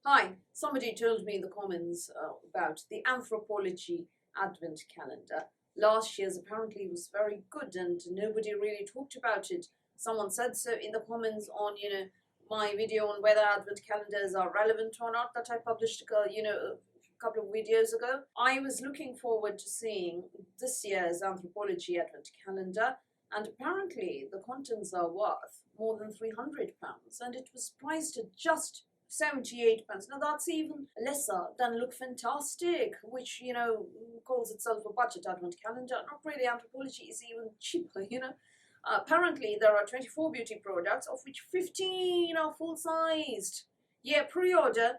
Hi, somebody told me in the comments about the Anthropologie Advent calendar. Last year's apparently was very good and nobody really talked about it. Someone said so in the comments on, my video on whether Advent calendars are relevant or not that I published, a couple of videos ago. I was looking forward to seeing this year's Anthropologie Advent calendar, and apparently the contents are worth more than £300 and it was priced at just £78. Now that's even lesser than Look Fantastic, which calls itself a budget advent calendar. Not really. Anthropologie is even cheaper. Apparently there are 24 beauty products, of which 15 are full-sized. Yeah, pre-order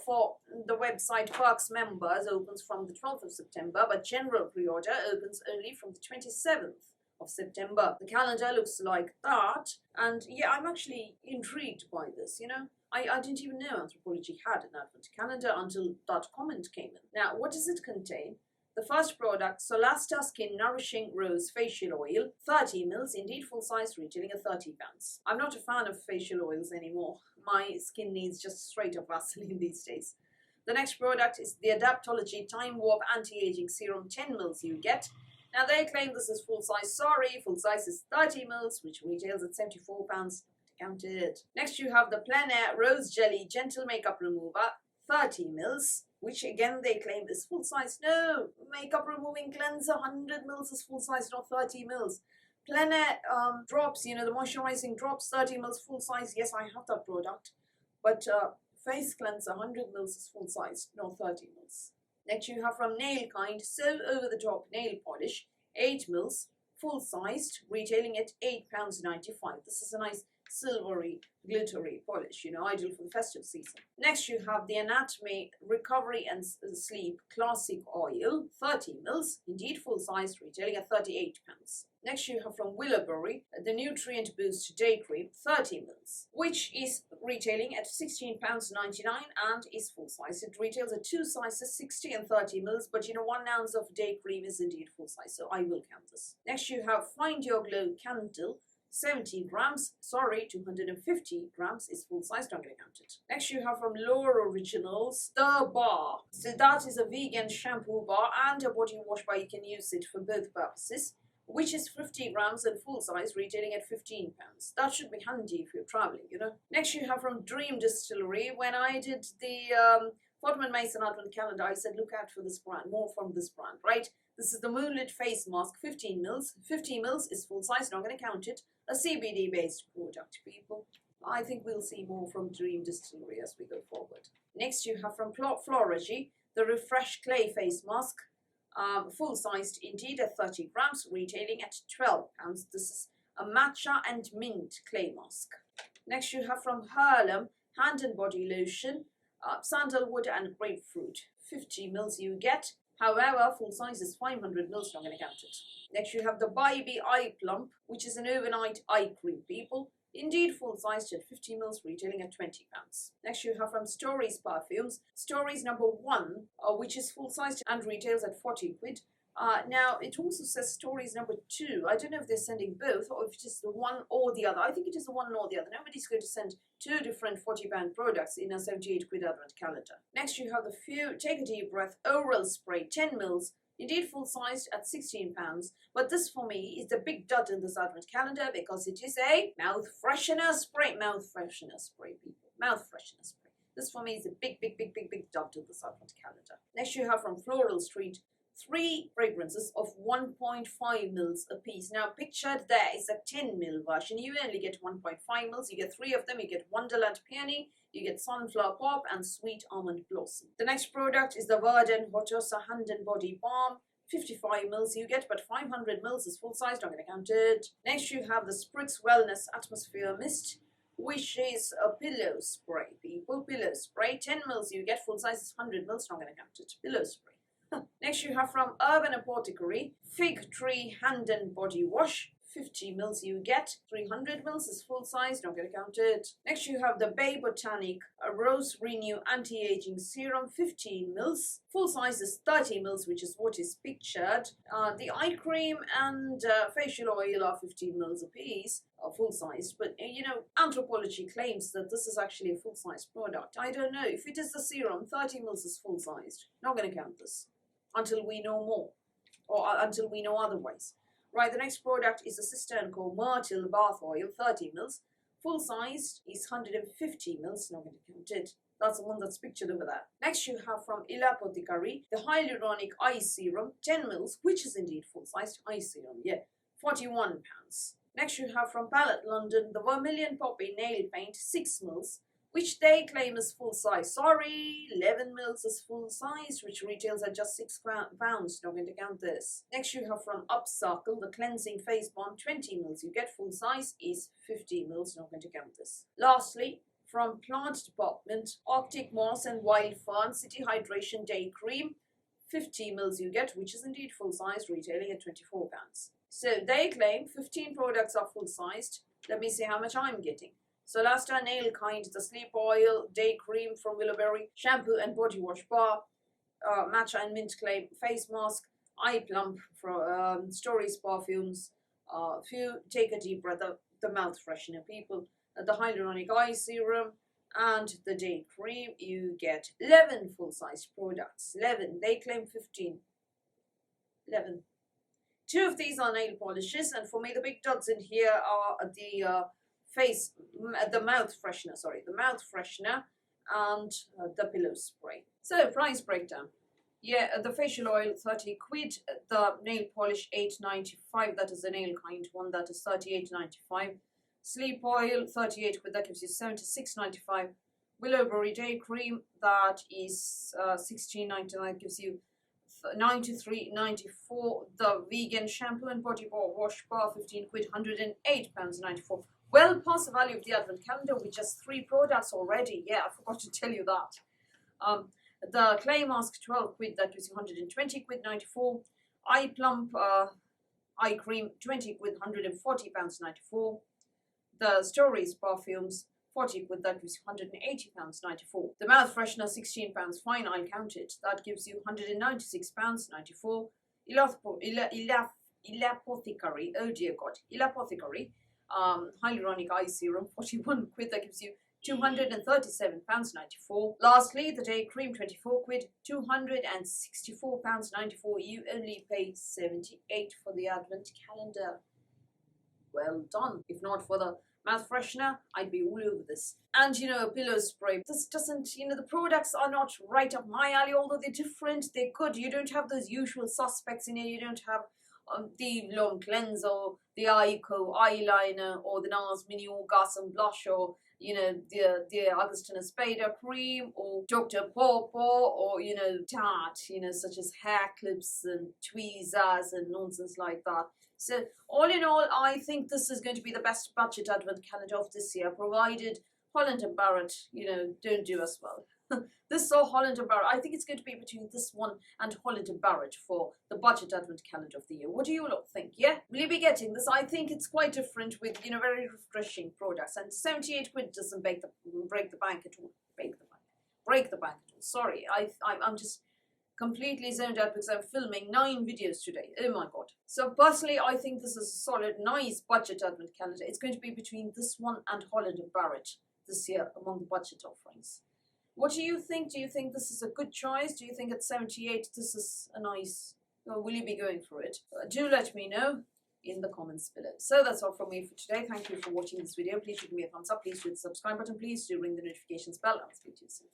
for the website Perks members opens from the 12th of September, but general pre-order opens only from the 27th of September. The calendar looks like that, and yeah, I'm actually intrigued by this. I didn't even know Anthropologie had an advent calendar until that comment came in. Now, what does it contain? The first product, Solasta Skin Nourishing Rose Facial Oil, 30 ml, indeed full size, retailing at £30. I'm not a fan of facial oils anymore. My skin needs just straight up Vaseline these days. The next product is the Adaptology Time Warp Anti-Aging Serum, 10 ml you get. Now they claim this is full size. Sorry, full size is 30 ml, which retails at £74. Counted. Next you have the Plein Air Rose Jelly Gentle Makeup Remover, 30 ml, which again they claim is full size. No, makeup removing cleanser, 100 ml is full size, not 30 ml. Plein Air drops, the moisturizing drops, 30 ml full size. Yes, I have that product, but face cleanser, 100 ml is full size, not 30 ml. Next you have from Nail Kind, So Over the Top Nail Polish, 8 ml, full sized, retailing at £8.95. This is a nice silvery, glittery polish, ideal for the festive season. Next you have the Anatomy Recovery and Sleep Classic Oil, 30 ml, indeed full size, retailing at £38. Next you have from Willowberry, the Nutrient Boost Day Cream, 30 ml, which is retailing at £16.99 and is full size. It retails at two sizes, 60 and 30 ml, but 1 ounce of day cream is indeed full size, so I will count this. Next you have Find Your Glow Candle, 70 grams, sorry, 250 grams is full size, not going to count it. Next you have from Lore Originals, the bar. So that is a vegan shampoo bar and a body wash bar. You can use it for both purposes, which is 50 grams and full size, retailing at £15. That should be handy if you're traveling, Next you have from Dream Distillery. When I did the Fortman Mason Advent calendar, I said look out for this brand, more from this brand, right? This is the Moonlit Face Mask, 15 ml. 50 ml is full size, not going to count it. A CBD based product, people. I think we'll see more from Dream Distillery as we go forward. Next you have from Anthropologie, the Refresh Clay Face Mask, full sized indeed at 30 grams, retailing at £12. This is a matcha and mint clay mask. Next you have from Harlem, Hand and Body Lotion, sandalwood and grapefruit, 50 ml you get. However, full size is 500 ml, so I'm going to count it. Next you have the Baby Eye Plump, which is an overnight eye cream, people. Indeed full sized at 50 ml, retailing at £20. Next you have from Stories Perfumes, Stories number 1, which is full sized and retails at 40 quid. Now it also says Stories number 2. I don't know if they're sending both or if it is the one or the other. I think it is the one or the other. Nobody's going to send two different £40 products in a 78 quid advent calendar. Next you have the Take a Deep Breath Oral Spray, 10 ml. Indeed full sized at £16, but this for me is the big dud in this advent calendar because it is a mouth freshener spray. Mouth freshener spray, people. Mouth freshener spray. This for me is a big dud in this advent calendar. Next you have from Floral Street, 3 fragrances of 1.5 ml a piece. Now pictured there is a 10 ml version. You only get 1.5 ml. You get 3 of them. You get Wonderland Peony, you get Sunflower Pop and Sweet Almond Blossom. The next product is the Verdant Hortosa Hand and Body Balm, 55 ml you get, but 500 ml is full size, not going to count it. Next you have the Spritz Wellness Atmosphere Mist, which is a pillow spray, people. Pillow spray, 10 ml you get, full size is 100 ml, not going to count it. Pillow spray. Next you have from Urban Apothecary, Fig Tree Hand and Body Wash, 50 mils you get. 300 mils is full size, not going to count it. Next you have the Bay Botanic Rose Renew Anti-Aging Serum, 15 mils. Full size is 30 mils, which is what is pictured. The eye cream and facial oil are 15 mils a piece, full sized. But you know, Anthropologie claims that this is actually a full size product. I don't know. If it is the serum, 30 mils is full sized. Not going to count this until we know more, or until we know otherwise. Right, the next product is a cistern called Myrtle Bath Oil, 30 mils. Full sized is 150 mils, not going to count it. That's the one that's pictured over there. Next you have from Anthropologie, the Hyaluronic Eye Serum, 10 mils, which is indeed full sized eye serum, yeah, £41. Next you have from Palette London, the Vermilion Poppy Nail Paint, 6 mils, which they claim is full size. Sorry, 11 mils is full size, which retails at just £6. Not going to count this. Next you have from Upcycle, the Cleansing Face Balm, 20 mils. You get full size is 50 mils. Not going to count this. Lastly, from Plant Department, Arctic Moss and Wild Fern City Hydration Day Cream, 50 mils you get, which is indeed full size, retailing at £24. So they claim 15 products are full sized. Let me see how much I'm getting. Solasta Nail Kind, the Sleep Oil, Day Cream from Willowberry, Shampoo and Body Wash Bar, Matcha and Mint Clay Face Mask, Eye Plump from Stories Perfumes, Take a Deep Breath, the Mouth Freshener people, the Hyaluronic Eye Serum, and the Day Cream. You get 11 full-sized products. 11. They claim 15. 11. 2 of these are nail polishes, and for me the big dots in here are the mouth freshener and the pillow spray. So price breakdown. Yeah, the facial oil 30 quid, the nail polish 8.95, that is the nail kind one, that is 38.95. Sleep oil 38 quid, that gives you 76.95. Willowberry Day Cream, that is 16.99, gives you 93.94. The vegan shampoo and body wash bar 15 quid, £108.94. Well past the value of the advent calendar with just 3 products already. Yeah, I forgot to tell you that. The clay mask 12 quid, that gives you 120 quid 94. Eye plump eye cream 20 quid, £140.94. The Stories perfumes 40 quid, that gives you £180.94. The mouth freshener £16, fine, I'll count it. That gives you £196.94. Apothecary, oh dear God, Apothecary Hyaluronic Eye Serum 41 quid, that gives you £237.94. Lastly, the Day Cream 24 quid, £264.94. You only pay 78 for the advent calendar. Well done. If not for the mouth freshener, I'd be all over this. And you know, a pillow spray. This doesn't, you know, the products are not right up my alley, although they're different, they're good. You don't have those usual suspects in here. You don't have the Long Cleanser, the Ico eyeliner, or the NARS Mini Orgasm blush, or you know, the Augustina Spada cream, or Dr. Pawpaw, or you know, tart, you know, such as hair clips and tweezers and nonsense like that. So all in all, I think this is going to be the best budget advent calendar of this year, provided Holland and Barrett, you know, don't do as well. This or Holland and Barrett, I think it's going to be between this one and Holland and Barrett for the budget advent calendar of the year. What do you lot think? Yeah, will you be getting this? I think it's quite different with, you know, very refreshing products, and 78 quid doesn't break the bank at all. Break the bank at all. Sorry, I'm just completely zoned out because I'm filming 9 videos today. Oh my god. So personally, I think this is a solid, nice budget advent calendar. It's going to be between this one and Holland and Barrett this year among the budget offerings. What do you think? Do you think this is a good choice? Do you think at 78 this is a nice, or will you be going for it? Do let me know in the comments below. So that's all from me for today. Thank you for watching this video. Please give me a thumbs up. Please hit the subscribe button. Please do ring the notifications bell. I'll speak to you soon.